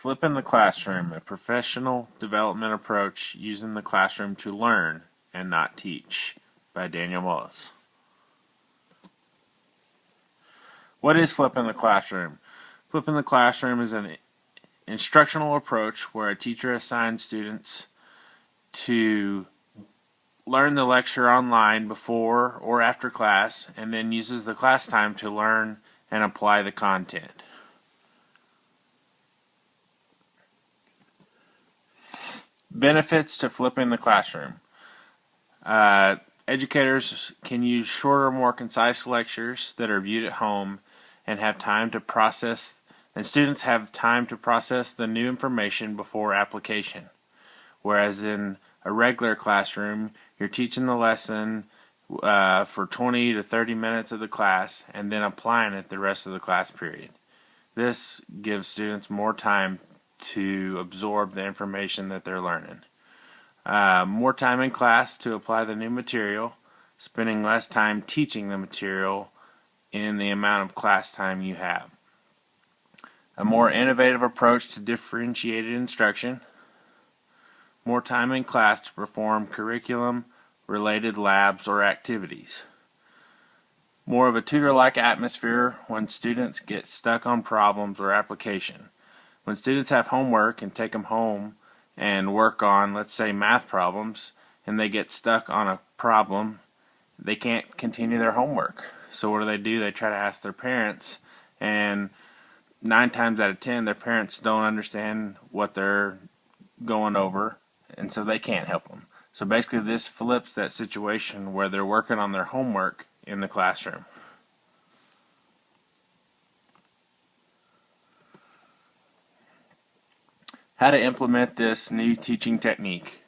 Flipping the Classroom, a professional development approach using the classroom to learn and not teach, by Daniel Mullis. What is flipping the classroom? Flipping the classroom is an instructional approach where a teacher assigns students to learn the lecture online before or after class and then uses the class time to learn and apply the content. Benefits to flipping the classroom. Educators can use shorter, more concise lectures that are viewed at home and have time to process, and students have time to process the new information before application. Whereas in a regular classroom, you're teaching the lesson for 20 to 30 minutes of the class and then applying it the rest of the class period. This gives students more time to absorb the information that they're learning. More time in class to apply the new material, spending less time teaching the material in the amount of class time you have. A more innovative approach to differentiated instruction. More time in class to perform curriculum-related labs or activities. More of a tutor-like atmosphere when students get stuck on problems or application. When students have homework and take them home and work on, let's say, math problems, and they get stuck on a problem, they can't continue their homework. So what do? They try to ask their parents, and 9 times out of 10, their parents don't understand what they're going over, and so they can't help them. So basically this flips that situation where they're working on their homework in the classroom. How to implement this new teaching technique.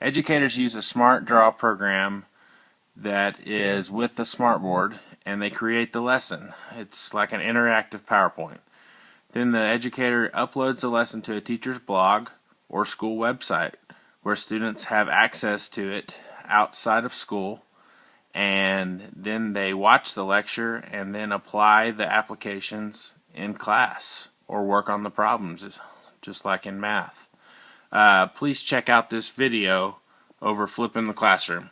Educators use a smart draw program that is with the smartboard, and they create the lesson. It's like an interactive PowerPoint. Then the educator uploads the lesson to a teacher's blog or school website where students have access to it outside of school, and then they watch the lecture and then apply the applications in class or work on the problems, just like in math. Please check out this video over flipping the classroom.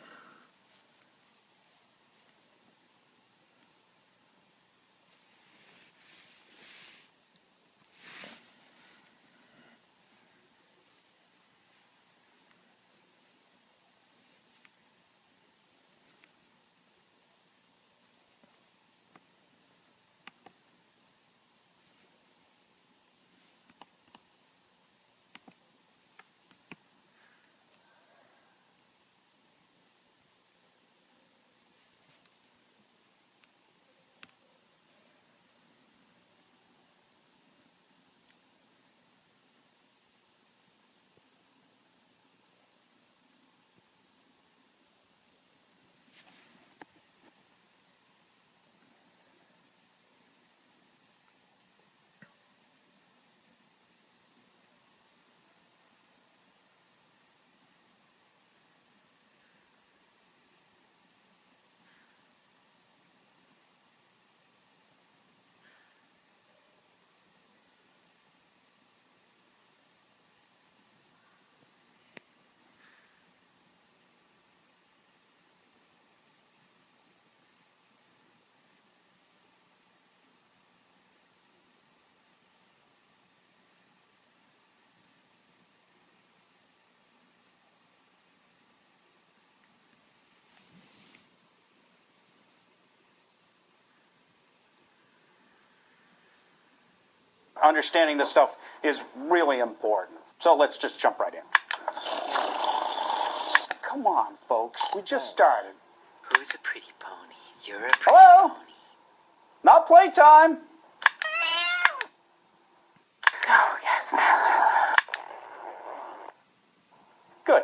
Understanding this stuff is really important. So let's just jump right in. Come on, folks. We just started. Who's a pretty pony? You're a pretty Hello? pony. Not playtime. Oh, yes, master. Good.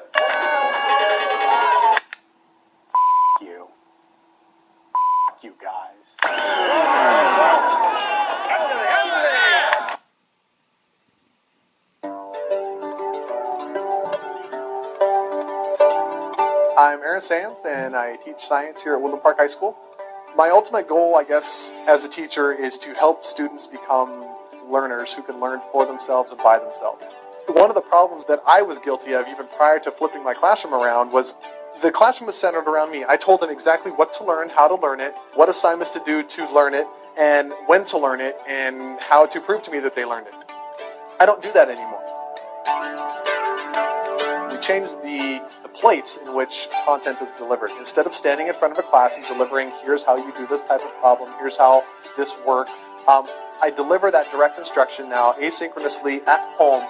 You. You guys. I'm Aaron Sams, and I teach science here at Woodland Park High School. My ultimate goal, I guess, as a teacher is to help students become learners who can learn for themselves and by themselves. One of the problems that I was guilty of even prior to flipping my classroom around was the classroom was centered around me. I told them exactly what to learn, how to learn it, what assignments to do to learn it, and when to learn it, and how to prove to me that they learned it. I don't do that anymore. We changed the place in which content is delivered. Instead of standing in front of a class and delivering, here's how you do this type of problem, here's how this works, I deliver that direct instruction now asynchronously at home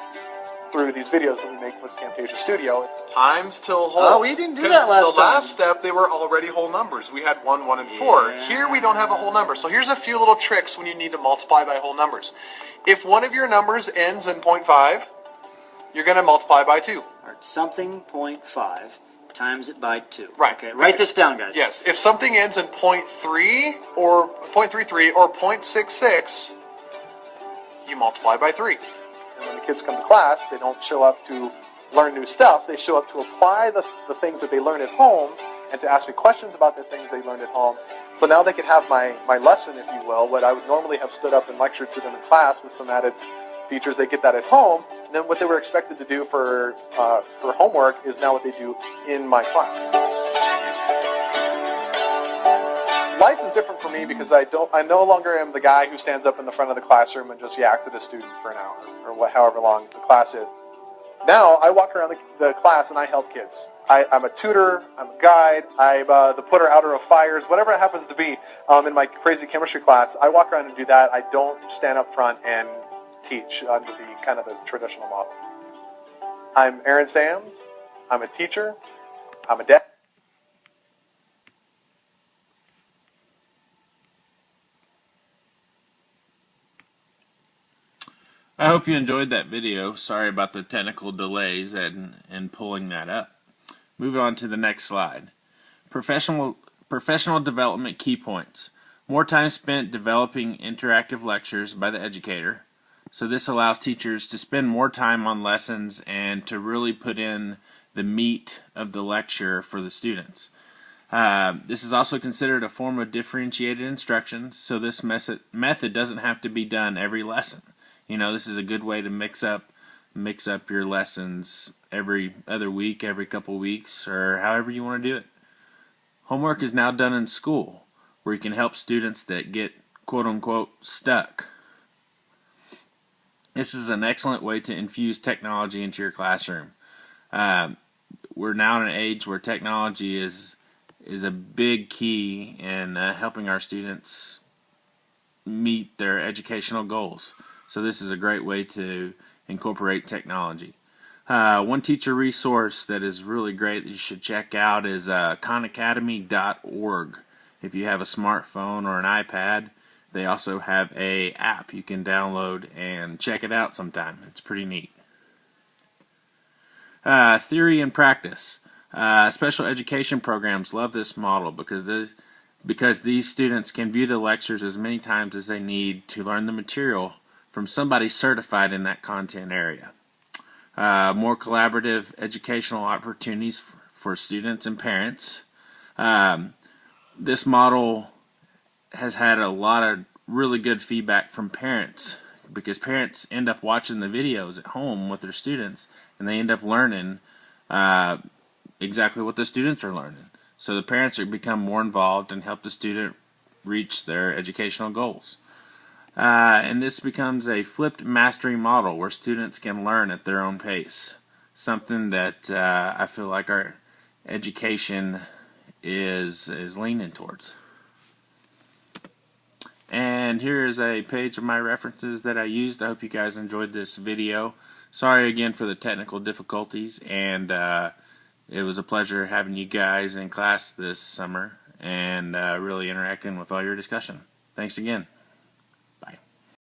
through these videos that we make with Camtasia Studio. Times till whole. Oh, we didn't do that last time. The last step, they were already whole numbers. We had 1, 1, and 4. Yeah. Here we don't have a whole number. So here's a few little tricks when you need to multiply by whole numbers. If one of your numbers ends in 0.5, you're going to multiply by 2. Or something 0.5 times it by 2. Right. Okay, write this down, guys. Yes. If something ends in 0.3 or 0.33 or 0.66, you multiply by 3. And when the kids come to class, they don't show up to learn new stuff. They show up to apply the things that they learn at home and to ask me questions about the things they learned at home. So now they can have my lesson, if you will, what I would normally have stood up and lectured to them in class with some added features. They get that at home. And then what they were expected to do for homework is now what they do in my class. Life is different for me because I no longer am the guy who stands up in the front of the classroom and just yaks at a student for an hour or however long the class is. Now I walk around the class and I help kids. I'm a tutor, I'm a guide, I'm the putter outer of fires, whatever it happens to be. In my crazy chemistry class, I walk around and do that. I don't stand up front and teach under the kind of the traditional model. I'm Aaron Sams. I'm a teacher. I'm a dad. I hope you enjoyed that video. Sorry about the technical delays and pulling that up. Moving on to the next slide. Professional development key points. More time spent developing interactive lectures by the educator. So this allows teachers to spend more time on lessons and to really put in the meat of the lecture for the students. This is also considered a form of differentiated instruction, so this method doesn't have to be done every lesson. You know, this is a good way to mix up your lessons every other week, every couple weeks, or however you want to do it. Homework is now done in school, where you can help students that get quote-unquote stuck. This is an excellent way to infuse technology into your classroom. We're now in an age where technology is a big key in helping our students meet their educational goals. So this is a great way to incorporate technology. One teacher resource that is really great that you should check out is khanacademy.org. If you have a smartphone or an iPad, they also have an app you can download and check it out sometime. It's pretty neat. Theory and practice. Special education programs love this model because these students can view the lectures as many times as they need to learn the material from somebody certified in that content area. More collaborative educational opportunities for students and parents. This model has had a lot of really good feedback from parents because parents end up watching the videos at home with their students and they end up learning exactly what the students are learning. So the parents become more involved and help the student reach their educational goals. And this becomes a flipped mastery model where students can learn at their own pace. Something that I feel like our education is leaning towards. And here is a page of my references that I used. I hope you guys enjoyed this video. Sorry again for the technical difficulties, and it was a pleasure having you guys in class this summer and really interacting with all your discussion. Thanks again.